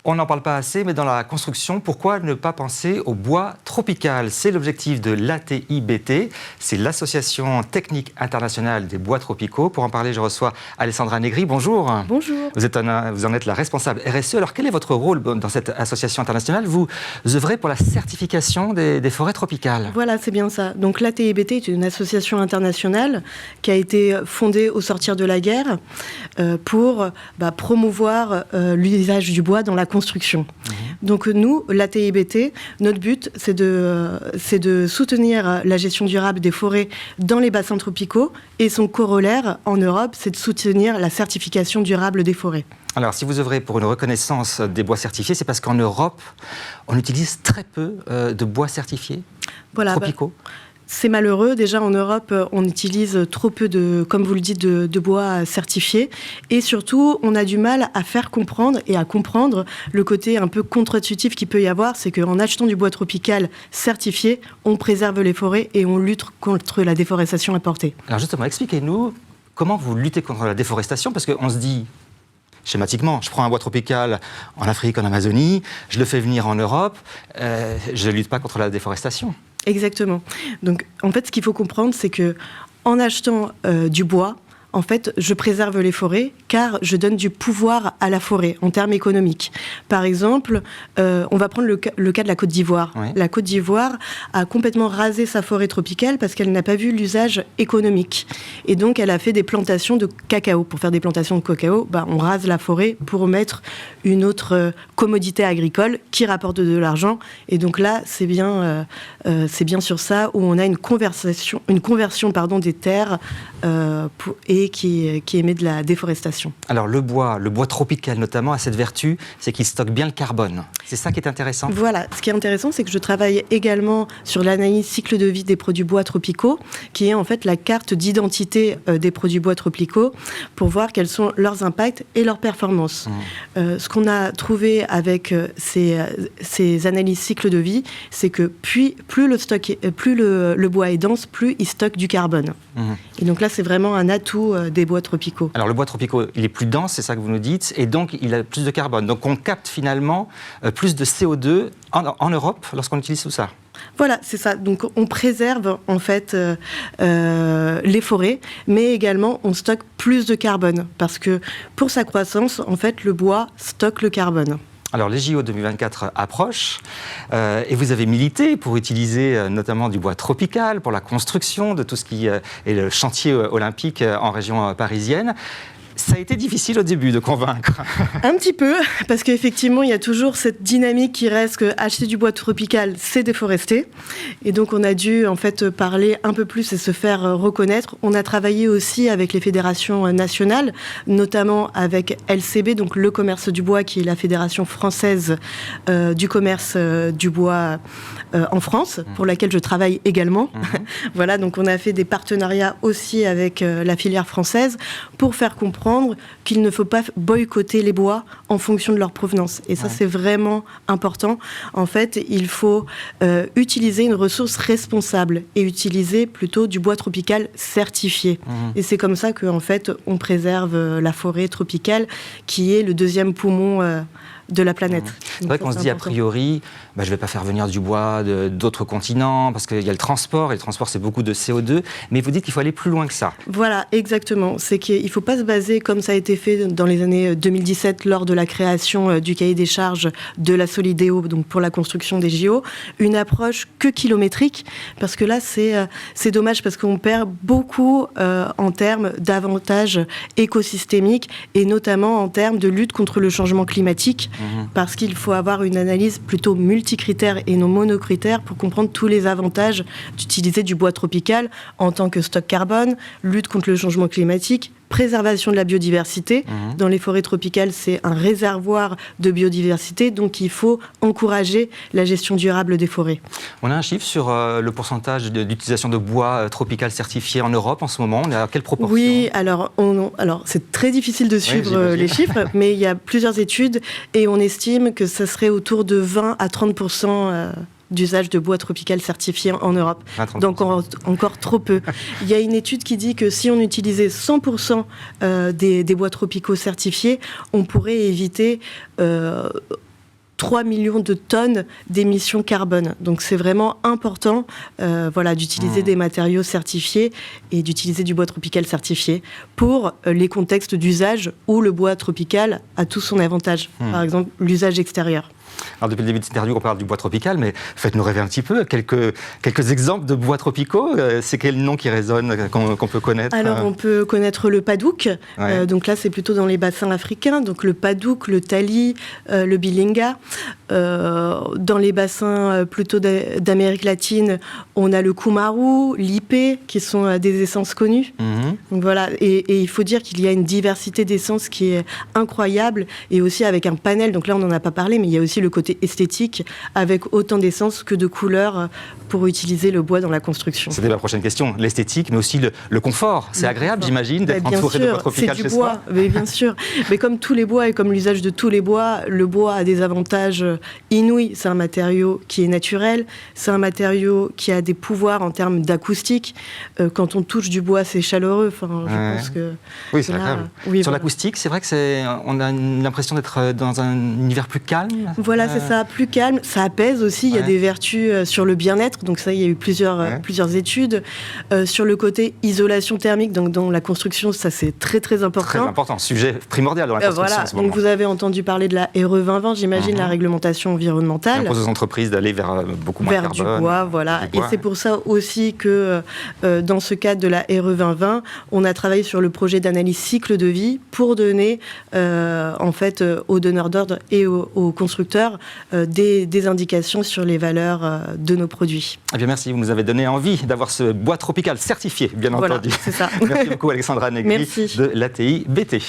On n'en parle pas assez, mais dans la construction, pourquoi ne pas penser au bois tropical? C'est l'objectif de l'ATIBT, c'est l'Association technique internationale des bois tropicaux. Pour en parler, je reçois Alessandra Negri. Bonjour. Bonjour. Vous en êtes la responsable RSE. Alors, quel est votre rôle dans cette association internationale? Vous œuvrez pour la certification des forêts tropicales. Voilà, c'est bien ça. Donc l'ATIBT est une association internationale qui a été fondée au sortir de la guerre pour promouvoir l'usage du bois dans la construction. Donc nous, l'ATIBT, notre but, c'est de soutenir la gestion durable des forêts dans les bassins tropicaux, et son corollaire en Europe, c'est de soutenir la certification durable des forêts. Alors, si vous œuvrez pour une reconnaissance des bois certifiés, c'est parce qu'en Europe, on utilise très peu de bois certifiés tropicaux. C'est malheureux. Déjà, en Europe, on utilise trop peu comme vous le dites, de bois certifiés. Et surtout, on a du mal à faire comprendre et à comprendre le côté un peu contre-intuitif qu'il peut y avoir. C'est qu'en achetant du bois tropical certifié, on préserve les forêts et on lutte contre la déforestation importée. Alors justement, expliquez-nous comment vous luttez contre la déforestation, parce qu'on se dit... Schématiquement, je prends un bois tropical en Afrique, en Amazonie, je le fais venir en Europe, je ne lutte pas contre la déforestation. Exactement. Donc, en fait, ce qu'il faut comprendre, c'est que en achetant du bois, en fait, je préserve les forêts car je donne du pouvoir à la forêt en termes économiques. Par exemple, on va prendre le cas de la Côte d'Ivoire. Oui. La Côte d'Ivoire a complètement rasé sa forêt tropicale parce qu'elle n'a pas vu l'usage économique. Et donc, elle a fait des plantations de cacao. Pour faire des plantations de cacao, on rase la forêt pour mettre une autre commodité agricole qui rapporte de l'argent. Et donc là, c'est bien sur ça où on a une conversion des terres et qui émet de la déforestation. Alors le bois tropical notamment a cette vertu, c'est qu'il stocke bien le carbone. C'est ça qui est intéressant. Voilà, ce qui est intéressant, c'est que je travaille également sur l'analyse cycle de vie des produits bois tropicaux, qui est en fait la carte d'identité des produits bois tropicaux, pour voir quels sont leurs impacts et leurs performances. Ce qu'on a trouvé avec ces analyses cycle de vie, c'est que plus le bois est dense, plus il stocke du carbone. Et donc là, c'est vraiment un atout des bois tropicaux. Alors le bois tropicaux, il est plus dense, c'est ça que vous nous dites, et donc il a plus de carbone. Donc on capte finalement plus de CO2 en Europe lorsqu'on utilise tout ça. Voilà, c'est ça. Donc on préserve en fait les forêts, mais également on stocke plus de carbone parce que pour sa croissance, en fait, le bois stocke le carbone. Alors les JO 2024 approchent et vous avez milité pour utiliser notamment du bois tropical pour la construction de tout ce qui est le chantier olympique en région parisienne. Ça a été difficile au début de convaincre. Un petit peu, parce qu'effectivement, il y a toujours cette dynamique qui reste que acheter du bois tropical, c'est déforester. Et donc, on a dû en fait parler un peu plus et se faire reconnaître. On a travaillé aussi avec les fédérations nationales, notamment avec LCB, donc le commerce du bois, qui est la fédération française du commerce du bois en France, pour laquelle je travaille également. Voilà, donc on a fait des partenariats aussi avec la filière française pour faire comprendre qu'il ne faut pas boycotter les bois en fonction de leur provenance. Et ça, c'est vraiment important. En fait, il faut utiliser une ressource responsable et utiliser plutôt du bois tropical certifié. Et c'est comme ça qu'en fait, on préserve la forêt tropicale, qui est le deuxième poumon de la planète. C'est vrai qu'on se dit a priori, je ne vais pas faire venir du bois d'autres continents, parce qu'il y a le transport, et le transport c'est beaucoup de CO2, mais vous dites qu'il faut aller plus loin que ça. Voilà, exactement. C'est qu'il ne faut pas se baser, comme ça a été fait dans les années 2017, lors de la création du cahier des charges de la Solidéo, donc pour la construction des JO, une approche que kilométrique, parce que là c'est dommage, parce qu'on perd beaucoup en termes d'avantages écosystémiques, et notamment en termes de lutte contre le changement climatique, parce qu'il faut avoir une analyse plutôt multicritère et non monocritère pour comprendre tous les avantages d'utiliser du bois tropical en tant que stock carbone, lutte contre le changement climatique, préservation de la biodiversité. Dans les forêts tropicales, c'est un réservoir de biodiversité, donc il faut encourager la gestion durable des forêts. On a un chiffre sur le pourcentage d'utilisation de bois tropical certifié en Europe en ce moment. On est à quelle proportion? Oui, alors c'est très difficile de suivre les chiffres, mais il y a plusieurs études et on estime que ça serait autour de 20 à 30% d'usage de bois tropical certifié en Europe. 20-30%. Donc encore trop peu. Il y a une étude qui dit que si on utilisait 100% des bois tropicaux certifiés, on pourrait éviter 3 millions de tonnes d'émissions carbone. Donc c'est vraiment important d'utiliser des matériaux certifiés et d'utiliser du bois tropical certifié pour les contextes d'usage où le bois tropical a tout son avantage. Par exemple, l'usage extérieur. Alors depuis le début de cette interview, on parle du bois tropical, mais faites-nous rêver un petit peu. Quelques exemples de bois tropicaux. C'est quel nom qui résonne, qu'on peut connaître? Alors on peut connaître le padouk. Donc là, c'est plutôt dans les bassins africains. Donc le padouk, le tali, le bilinga. Dans les bassins plutôt d'Amérique latine, on a le kumaru, l'ipé, qui sont des essences connues. Donc voilà. Et il faut dire qu'il y a une diversité d'essences qui est incroyable, et aussi avec un panel. Donc là, on n'en a pas parlé, mais il y a aussi le côté esthétique, avec autant d'essences que de couleurs pour utiliser le bois dans la construction. C'était ma prochaine question, l'esthétique, mais aussi le confort. C'est agréable, j'imagine, d'être entouré de bois tropical chez soi. Mais bien sûr. Mais comme tous les bois et comme l'usage de tous les bois, le bois a des avantages inouïs. C'est un matériau qui est naturel, c'est un matériau qui a des pouvoirs en termes d'acoustique. Quand on touche du bois, c'est chaleureux. Enfin, je pense que... Oui, c'est agréable. Sur l'acoustique, c'est vrai qu'on a l'impression d'être dans un univers plus calme. Voilà, c'est ça, plus calme. Ça apaise aussi. Il y a des vertus sur le bien-être. Donc ça, il y a eu plusieurs études. Sur le côté isolation thermique, donc dans la construction, ça c'est très très important. Très important, sujet primordial dans la construction en ce moment. Donc vous avez entendu parler de la RE 2020, j'imagine, la réglementation environnementale. Ça impose aux entreprises d'aller vers beaucoup moins carbone. Vers du bois, voilà. Et c'est pour ça aussi que dans ce cadre de la RE 2020, on a travaillé sur le projet d'analyse cycle de vie pour donner aux donneurs d'ordre et aux constructeurs des indications sur les valeurs de nos produits. Eh bien, merci, vous nous avez donné envie d'avoir ce bois tropical certifié, bien entendu. C'est ça. Merci beaucoup Alexandra Negri de l'ATI BT.